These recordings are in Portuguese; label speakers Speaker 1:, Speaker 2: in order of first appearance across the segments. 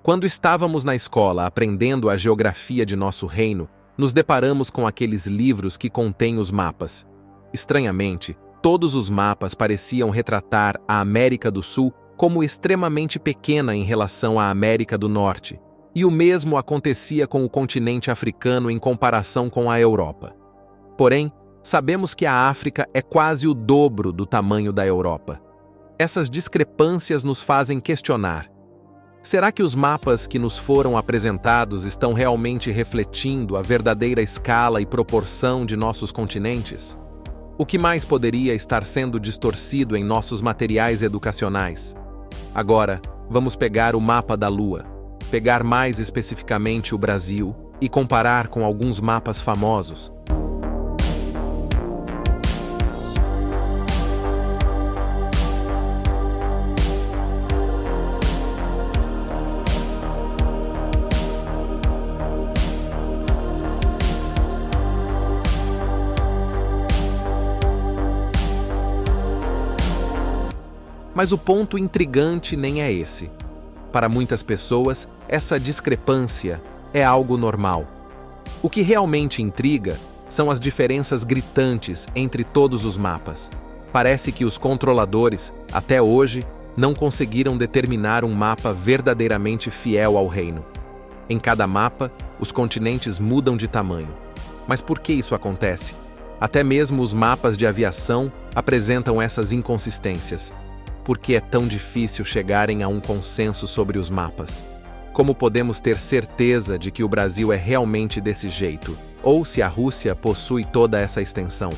Speaker 1: Quando estávamos na escola aprendendo a geografia de nosso reino, nos deparamos com aqueles livros que contêm os mapas. Estranhamente, todos os mapas pareciam retratar a América do Sul como extremamente pequena em relação à América do Norte, e o mesmo acontecia com o continente africano em comparação com a Europa. Porém, sabemos que a África é quase o dobro do tamanho da Europa. Essas discrepâncias nos fazem questionar: será que os mapas que nos foram apresentados estão realmente refletindo a verdadeira escala e proporção de nossos continentes? O que mais poderia estar sendo distorcido em nossos materiais educacionais? Agora, vamos pegar o mapa da Lua, pegar mais especificamente o Brasil e comparar com alguns mapas famosos. Mas o ponto intrigante nem é esse. Para muitas pessoas, essa discrepância é algo normal. O que realmente intriga são as diferenças gritantes entre todos os mapas. Parece que os controladores, até hoje, não conseguiram determinar um mapa verdadeiramente fiel ao reino. Em cada mapa, os continentes mudam de tamanho. Mas por que isso acontece? Até mesmo os mapas de aviação apresentam essas inconsistências. Por que é tão difícil chegarem a um consenso sobre os mapas? Como podemos ter certeza de que o Brasil é realmente desse jeito? Ou se a Rússia possui toda essa extensão?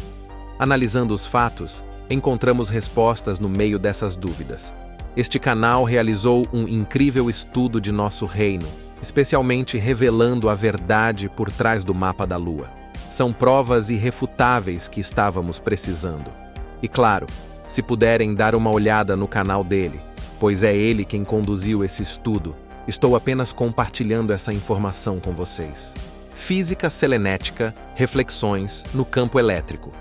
Speaker 1: Analisando os fatos, encontramos respostas no meio dessas dúvidas. Este canal realizou um incrível estudo de nosso reino, especialmente revelando a verdade por trás do mapa da Lua. São provas irrefutáveis que estávamos precisando. E claro, se puderem dar uma olhada no canal dele, pois é ele quem conduziu esse estudo, estou apenas compartilhando essa informação com vocês. Física selenética, reflexões no campo elétrico.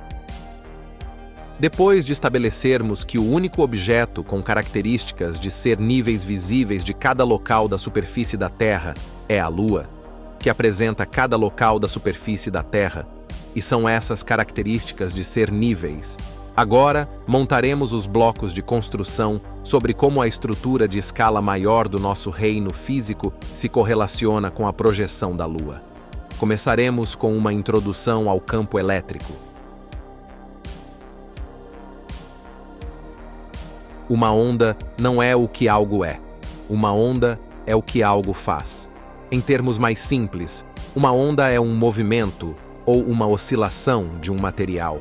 Speaker 1: Depois de estabelecermos que o único objeto com características de ser níveis visíveis de cada local da superfície da Terra é a Lua, que apresenta cada local da superfície da Terra, e são essas características de ser níveis, agora, montaremos os blocos de construção sobre como a estrutura de escala maior do nosso reino físico se correlaciona com a projeção da Lua. Começaremos com uma introdução ao campo elétrico. Uma onda não é o que algo é. Uma onda é o que algo faz. Em termos mais simples, uma onda é um movimento ou uma oscilação de um material.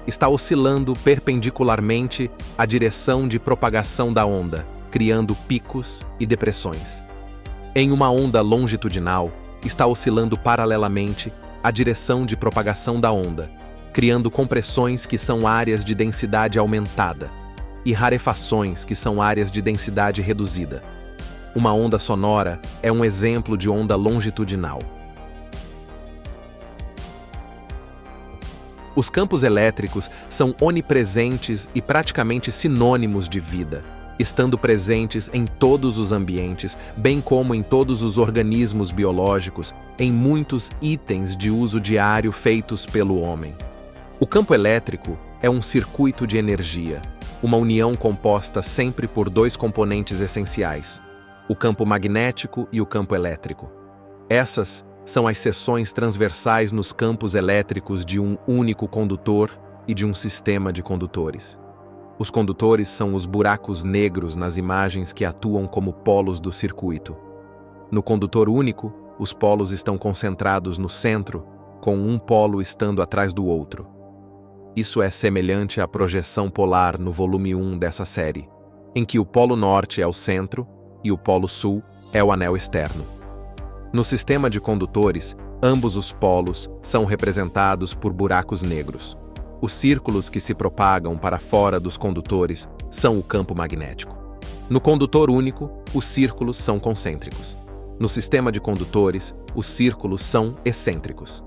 Speaker 1: Está oscilando perpendicularmente à direção de propagação da onda, criando picos e depressões. Em uma onda longitudinal, está oscilando paralelamente à direção de propagação da onda, criando compressões que são áreas de densidade aumentada e rarefações que são áreas de densidade reduzida. Uma onda sonora é um exemplo de onda longitudinal. Os campos elétricos são onipresentes e praticamente sinônimos de vida, estando presentes em todos os ambientes, bem como em todos os organismos biológicos, em muitos itens de uso diário feitos pelo homem. O campo elétrico é um circuito de energia, uma união composta sempre por dois componentes essenciais, o campo magnético e o campo elétrico. Essas são as seções transversais nos campos elétricos de um único condutor e de um sistema de condutores. Os condutores são os buracos negros nas imagens que atuam como polos do circuito. No condutor único, os polos estão concentrados no centro, com um polo estando atrás do outro. Isso é semelhante à projeção polar no volume 1 dessa série, em que o polo norte é o centro e o polo sul é o anel externo. No sistema de condutores, ambos os polos são representados por buracos negros. Os círculos que se propagam para fora dos condutores são o campo magnético. No condutor único, os círculos são concêntricos. No sistema de condutores, os círculos são excêntricos.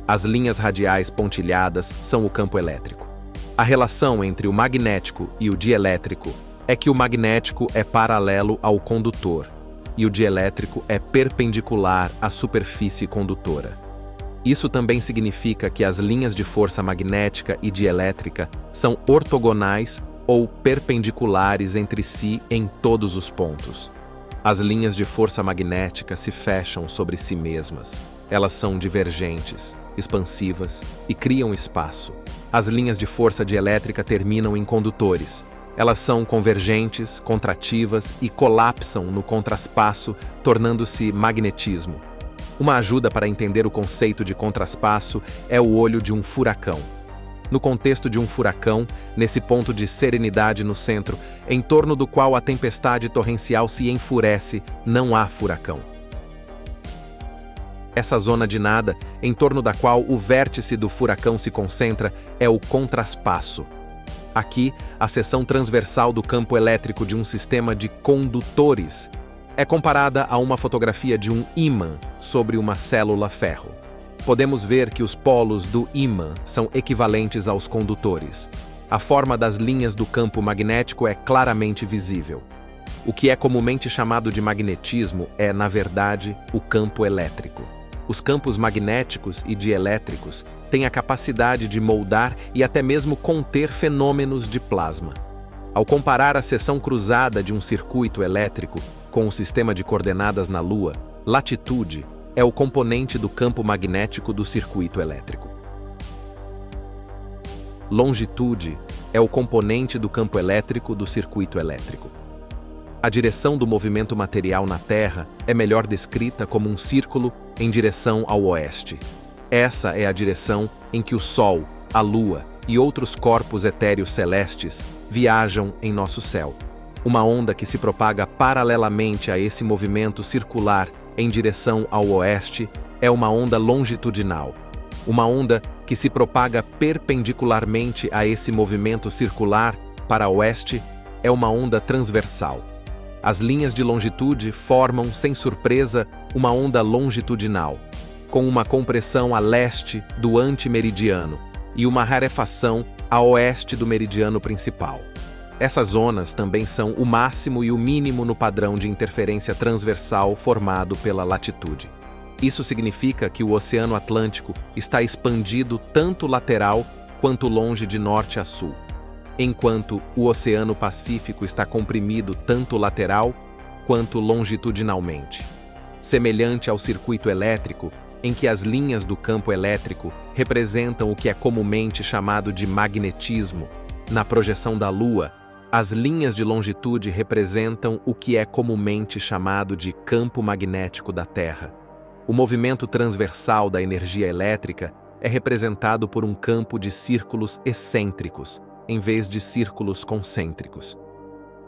Speaker 1: As linhas radiais pontilhadas são o campo elétrico. A relação entre o magnético e o dielétrico é que o magnético é paralelo ao condutor e o dielétrico é perpendicular à superfície condutora. Isso também significa que as linhas de força magnética e dielétrica são ortogonais ou perpendiculares entre si em todos os pontos. As linhas de força magnética se fecham sobre si mesmas. Elas são divergentes, expansivas e criam espaço. As linhas de força dielétrica terminam em condutores. Elas são convergentes, contrativas e colapsam no contraspaço, tornando-se magnetismo. Uma ajuda para entender o conceito de contraspaço é o olho de um furacão. No contexto de um furacão, nesse ponto de serenidade no centro, em torno do qual a tempestade torrencial se enfurece, não há furacão. Essa zona de nada, em torno da qual o vértice do furacão se concentra, é o contraspaço. Aqui, a seção transversal do campo elétrico de um sistema de condutores é comparada a uma fotografia de um ímã sobre uma célula ferro. Podemos ver que os polos do ímã são equivalentes aos condutores. A forma das linhas do campo magnético é claramente visível. O que é comumente chamado de magnetismo é, na verdade, o campo elétrico. Os campos magnéticos e dielétricos têm a capacidade de moldar e até mesmo conter fenômenos de plasma. Ao comparar a seção cruzada de um circuito elétrico com o sistema de coordenadas na Lua, latitude é o componente do campo magnético do circuito elétrico. Longitude é o componente do campo elétrico do circuito elétrico. A direção do movimento material na Terra é melhor descrita como um círculo em direção ao oeste. Essa é a direção em que o Sol, a Lua e outros corpos etéreos celestes viajam em nosso céu. Uma onda que se propaga paralelamente a esse movimento circular em direção ao oeste é uma onda longitudinal. Uma onda que se propaga perpendicularmente a esse movimento circular para oeste é uma onda transversal. As linhas de longitude formam, sem surpresa, uma onda longitudinal, com uma compressão a leste do antimeridiano e uma rarefação a oeste do meridiano principal. Essas zonas também são o máximo e o mínimo no padrão de interferência transversal formado pela latitude. Isso significa que o Oceano Atlântico está expandido tanto lateral quanto longe de norte a sul, enquanto o Oceano Pacífico está comprimido tanto lateral quanto longitudinalmente. Semelhante ao circuito elétrico, em que as linhas do campo elétrico representam o que é comumente chamado de magnetismo, na projeção da Lua, as linhas de longitude representam o que é comumente chamado de campo magnético da Terra. O movimento transversal da energia elétrica é representado por um campo de círculos excêntricos, em vez de círculos concêntricos.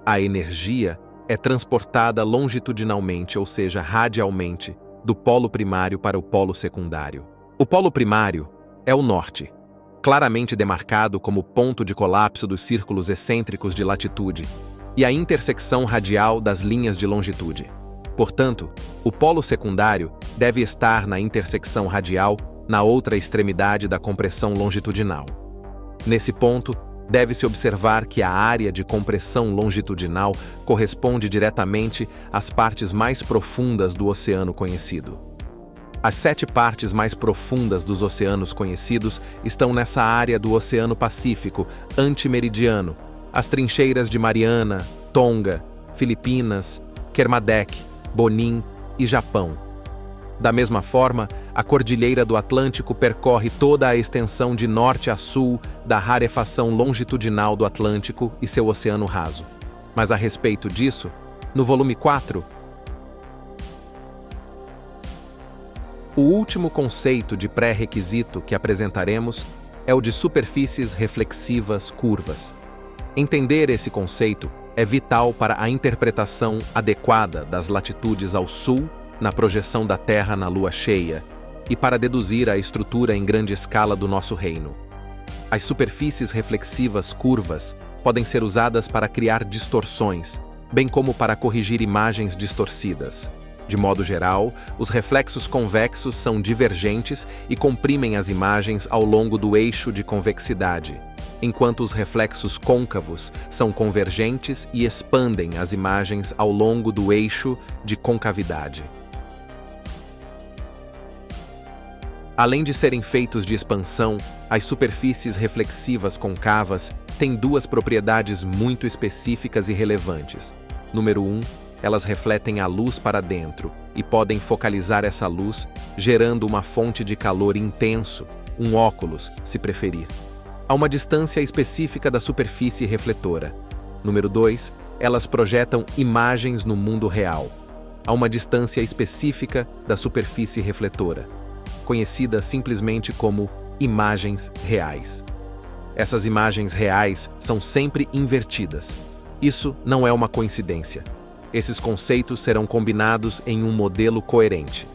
Speaker 1: A energia é transportada longitudinalmente, ou seja, radialmente, do polo primário para o polo secundário. O polo primário é o norte, claramente demarcado como ponto de colapso dos círculos excêntricos de latitude, e a intersecção radial das linhas de longitude. Portanto, o polo secundário deve estar na intersecção radial na outra extremidade da compressão longitudinal. Nesse ponto, deve-se observar que a área de compressão longitudinal corresponde diretamente às partes mais profundas do oceano conhecido. As 7 partes mais profundas dos oceanos conhecidos estão nessa área do Oceano Pacífico antimeridiano, as trincheiras de Mariana, Tonga, Filipinas, Kermadec, Bonin e Japão. Da mesma forma, a Cordilheira do Atlântico percorre toda a extensão de norte a sul da rarefação longitudinal do Atlântico e seu oceano raso. Mas a respeito disso, no volume 4, o último conceito de pré-requisito que apresentaremos é o de superfícies reflexivas curvas. Entender esse conceito é vital para a interpretação adequada das latitudes ao sul na projeção da Terra na lua cheia e para deduzir a estrutura em grande escala do nosso reino. As superfícies reflexivas curvas podem ser usadas para criar distorções, bem como para corrigir imagens distorcidas. De modo geral, os reflexos convexos são divergentes e comprimem as imagens ao longo do eixo de convexidade, enquanto os reflexos côncavos são convergentes e expandem as imagens ao longo do eixo de concavidade. Além de serem feitos de expansão, as superfícies reflexivas concavas têm duas propriedades muito específicas e relevantes. Número 1, elas refletem a luz para dentro e podem focalizar essa luz, gerando uma fonte de calor intenso, um óculos, se preferir, a uma distância específica da superfície refletora. Número 2, elas projetam imagens no mundo real, a uma distância específica da superfície refletora, conhecida simplesmente como imagens reais. Essas imagens reais são sempre invertidas. Isso não é uma coincidência. Esses conceitos serão combinados em um modelo coerente.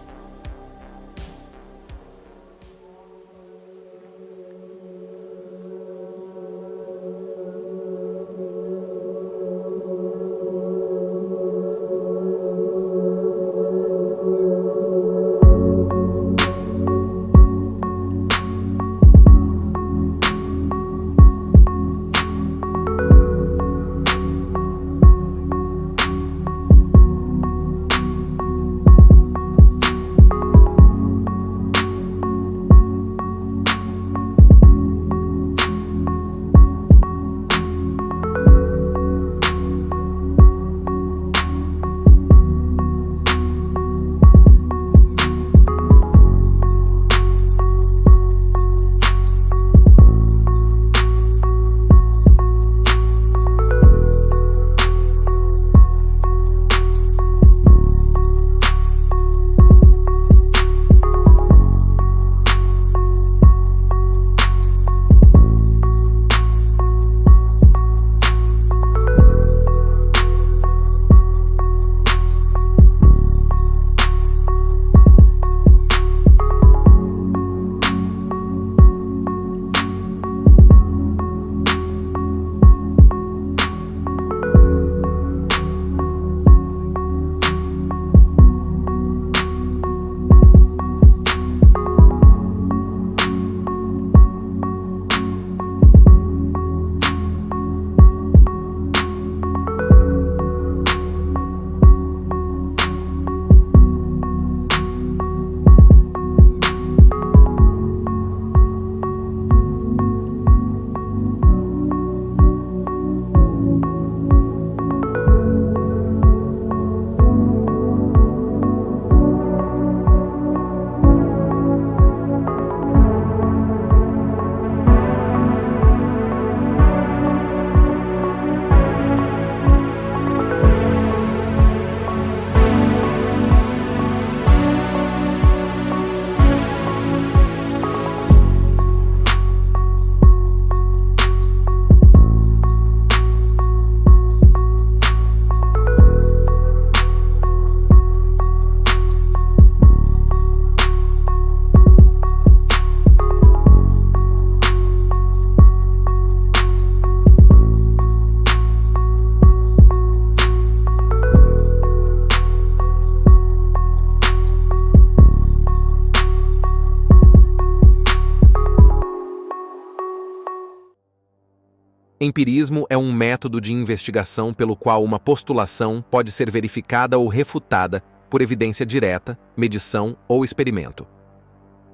Speaker 1: Empirismo é um método de investigação pelo qual uma postulação pode ser verificada ou refutada por evidência direta, medição ou experimento.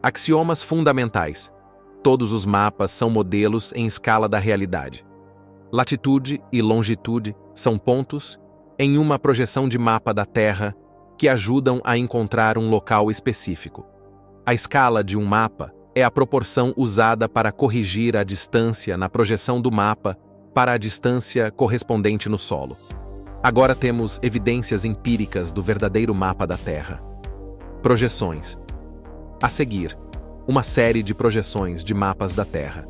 Speaker 1: Axiomas fundamentais. Todos os mapas são modelos em escala da realidade. Latitude e longitude são pontos em uma projeção de mapa da Terra que ajudam a encontrar um local específico. A escala de um mapa é a proporção usada para corrigir a distância na projeção do mapa para a distância correspondente no solo. Agora temos evidências empíricas do verdadeiro mapa da Terra. Projeções. A seguir, uma série de projeções de mapas da Terra.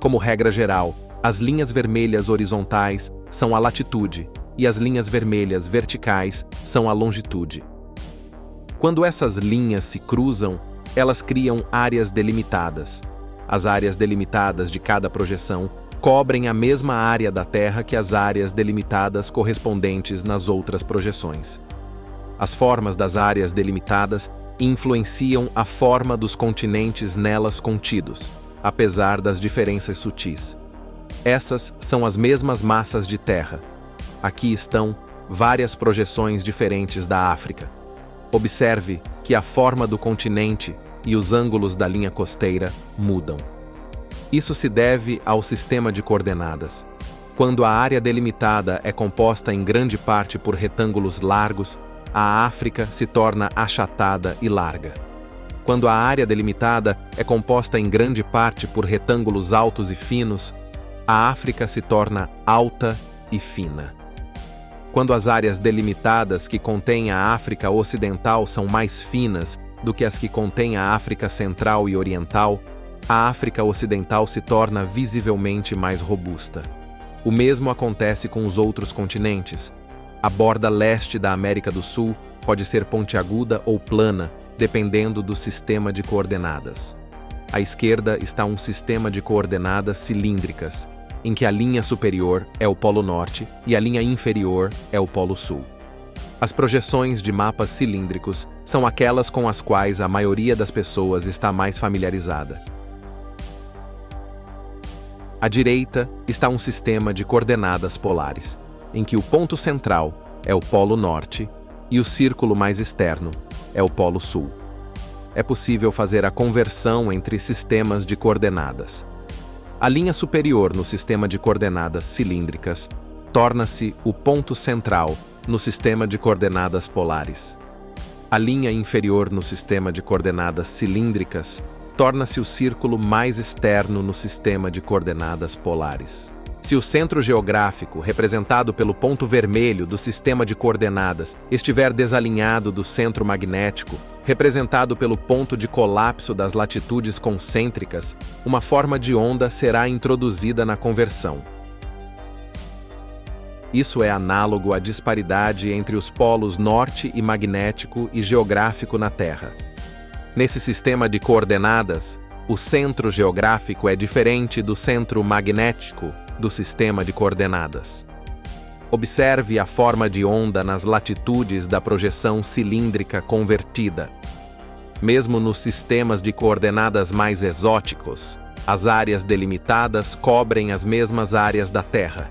Speaker 1: Como regra geral, as linhas vermelhas horizontais são a latitude e as linhas vermelhas verticais são a longitude. Quando essas linhas se cruzam, elas criam áreas delimitadas. As áreas delimitadas de cada projeção cobrem a mesma área da Terra que as áreas delimitadas correspondentes nas outras projeções. As formas das áreas delimitadas influenciam a forma dos continentes nelas contidos, apesar das diferenças sutis. Essas são as mesmas massas de terra. Aqui estão várias projeções diferentes da África. Observe que a forma do continente e os ângulos da linha costeira mudam. Isso se deve ao sistema de coordenadas. Quando a área delimitada é composta em grande parte por retângulos largos, a África se torna achatada e larga. Quando a área delimitada é composta em grande parte por retângulos altos e finos, a África se torna alta e fina. Quando as áreas delimitadas que contêm a África Ocidental são mais finas do que as que contêm a África Central e Oriental, a África Ocidental se torna visivelmente mais robusta. O mesmo acontece com os outros continentes. A borda leste da América do Sul pode ser pontiaguda ou plana, dependendo do sistema de coordenadas. À esquerda está um sistema de coordenadas cilíndricas, em que a linha superior é o Polo Norte e a linha inferior é o Polo Sul. As projeções de mapas cilíndricos são aquelas com as quais a maioria das pessoas está mais familiarizada. À direita está um sistema de coordenadas polares, em que o ponto central é o Polo Norte e o círculo mais externo é o Polo Sul. É possível fazer a conversão entre sistemas de coordenadas. A linha superior no sistema de coordenadas cilíndricas torna-se o ponto central no sistema de coordenadas polares. A linha inferior no sistema de coordenadas cilíndricas torna-se o círculo mais externo no sistema de coordenadas polares. Se o centro geográfico, representado pelo ponto vermelho do sistema de coordenadas, estiver desalinhado do centro magnético, representado pelo ponto de colapso das latitudes concêntricas, uma forma de onda será introduzida na conversão. Isso é análogo à disparidade entre os polos norte e magnético e geográfico na Terra. Nesse sistema de coordenadas, o centro geográfico é diferente do centro magnético do sistema de coordenadas. Observe a forma de onda nas latitudes da projeção cilíndrica convertida. Mesmo nos sistemas de coordenadas mais exóticos, as áreas delimitadas cobrem as mesmas áreas da Terra.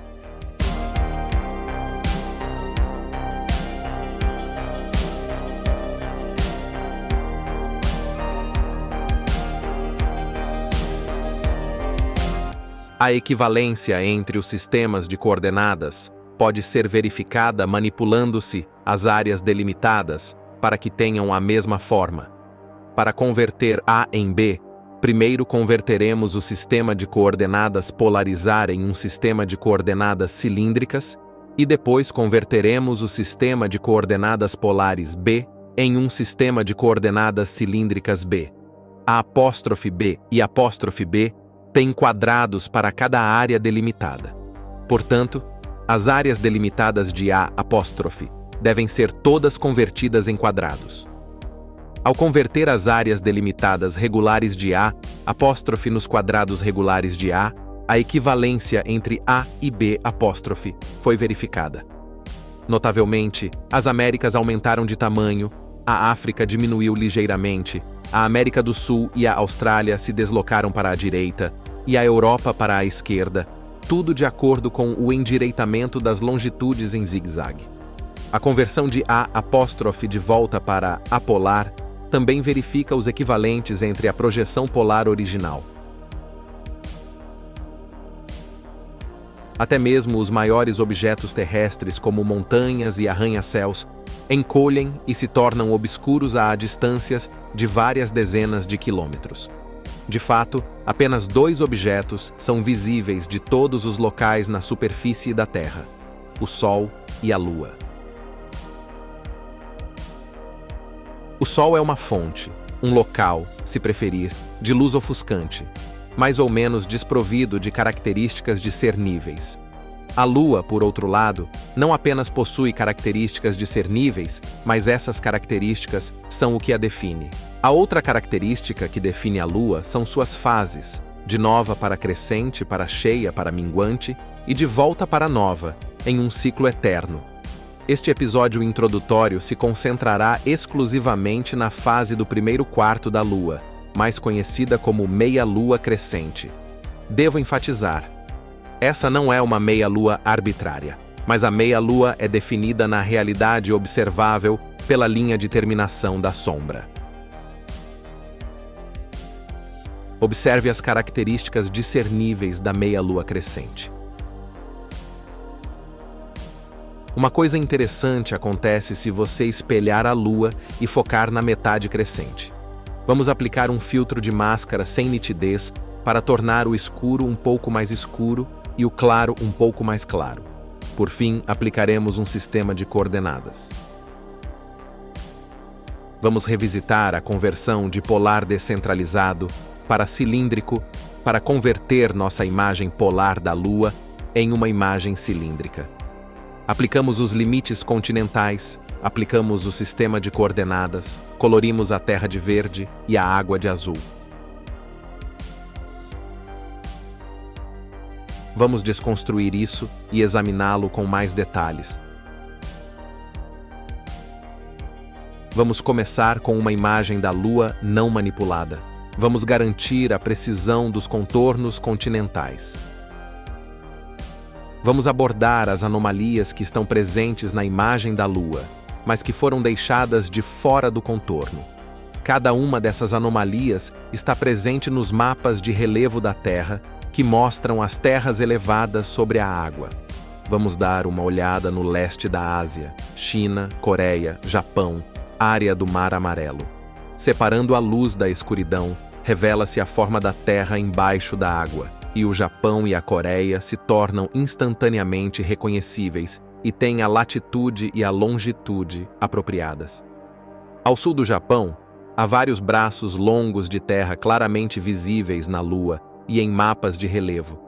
Speaker 1: A equivalência entre os sistemas de coordenadas pode ser verificada manipulando-se as áreas delimitadas para que tenham a mesma forma. Para converter A em B, primeiro converteremos o sistema de coordenadas polarizar em um sistema de coordenadas cilíndricas e depois converteremos o sistema de coordenadas polares B em um sistema de coordenadas cilíndricas B. A apóstrofe B e apóstrofe B têm quadrados para cada área delimitada. Portanto, as áreas delimitadas de A' devem ser todas convertidas em quadrados. Ao converter as áreas delimitadas regulares de A' nos quadrados regulares de A equivalência entre A e B' foi verificada. Notavelmente, as Américas aumentaram de tamanho, a África diminuiu ligeiramente, a América do Sul e a Austrália se deslocaram para a direita e a Europa para a esquerda, tudo de acordo com o endireitamento das longitudes em zigue-zague. A conversão de A' de volta para apolar também verifica os equivalentes entre a projeção polar original. Até mesmo os maiores objetos terrestres, como montanhas e arranha-céus, encolhem e se tornam obscuros a distâncias de várias dezenas de quilômetros. De fato, apenas 2 objetos são visíveis de todos os locais na superfície da Terra: o Sol e a Lua. O Sol é uma fonte, um local, se preferir, de luz ofuscante, mais ou menos desprovido de características de ser níveis. A Lua, por outro lado, não apenas possui características de ser níveis, mas essas características são o que a define. A outra característica que define a Lua são suas fases, de nova para crescente, para cheia, para minguante, e de volta para nova, em um ciclo eterno. Este episódio introdutório se concentrará exclusivamente na fase do primeiro quarto da Lua, mais conhecida como meia-lua crescente. Devo enfatizar, essa não é uma meia-lua arbitrária, mas a meia-lua é definida na realidade observável pela linha de terminação da sombra. Observe as características discerníveis da meia-lua crescente. Uma coisa interessante acontece se você espelhar a Lua e focar na metade crescente. Vamos aplicar um filtro de máscara sem nitidez para tornar o escuro um pouco mais escuro e o claro um pouco mais claro. Por fim, aplicaremos um sistema de coordenadas. Vamos revisitar a conversão de polar descentralizado para cilíndrico para converter nossa imagem polar da Lua em uma imagem cilíndrica. Aplicamos os limites continentais, aplicamos o sistema de coordenadas, colorimos a terra de verde e a água de azul. Vamos desconstruir isso e examiná-lo com mais detalhes. Vamos começar com uma imagem da Lua não manipulada. Vamos garantir a precisão dos contornos continentais. Vamos abordar as anomalias que estão presentes na imagem da Lua, mas que foram deixadas de fora do contorno. Cada uma dessas anomalias está presente nos mapas de relevo da Terra, que mostram as terras elevadas sobre a água. Vamos dar uma olhada no leste da Ásia, China, Coreia, Japão, área do Mar Amarelo. Separando a luz da escuridão, revela-se a forma da Terra embaixo da água, e o Japão e a Coreia se tornam instantaneamente reconhecíveis e têm a latitude e a longitude apropriadas. Ao sul do Japão, há vários braços longos de terra claramente visíveis na Lua e em mapas de relevo.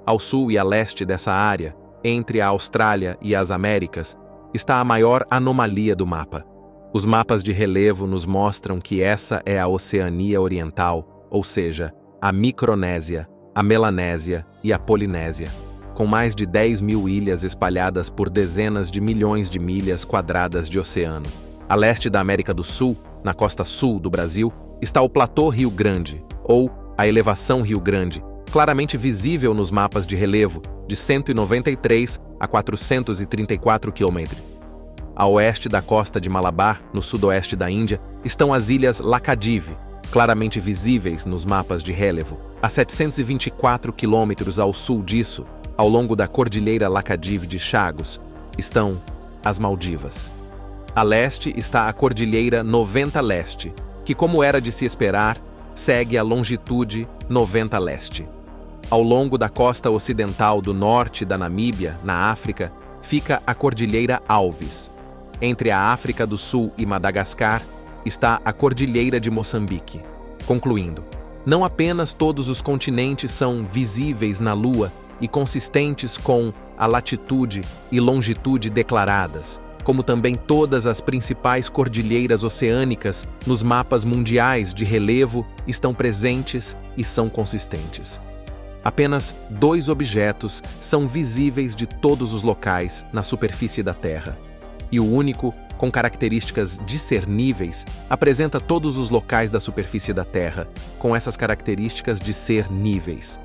Speaker 1: Ao sul e a leste dessa área, entre a Austrália e as Américas, está a maior anomalia do mapa. Os mapas de relevo nos mostram que essa é a Oceania Oriental, ou seja, a Micronésia, a Melanésia e a Polinésia, com mais de 10.000 ilhas espalhadas por dezenas de milhões de milhas quadradas de oceano. A leste da América do Sul, na costa sul do Brasil, está o Platô Rio Grande, ou a Elevação Rio Grande, claramente visível nos mapas de relevo, de 193 a 434 km. A oeste da costa de Malabar, no sudoeste da Índia, estão as ilhas Lakadiv, claramente visíveis nos mapas de relevo. A 724 quilômetros ao sul disso, ao longo da Cordilheira Lakadiv de Chagos, estão as Maldivas. A leste está a Cordilheira 90 Leste, que, como era de se esperar, segue a longitude 90 Leste. Ao longo da costa ocidental do norte da Namíbia, na África, fica a Cordilheira Alves. Entre a África do Sul e Madagascar, está a Cordilheira de Moçambique. Concluindo, não apenas todos os continentes são visíveis na Lua e consistentes com a latitude e longitude declaradas, como também todas as principais cordilheiras oceânicas nos mapas mundiais de relevo estão presentes e são consistentes. Apenas 2 objetos são visíveis de todos os locais na superfície da Terra, e o único, com características discerníveis, apresenta todos os locais da superfície da Terra, com essas características discerníveis.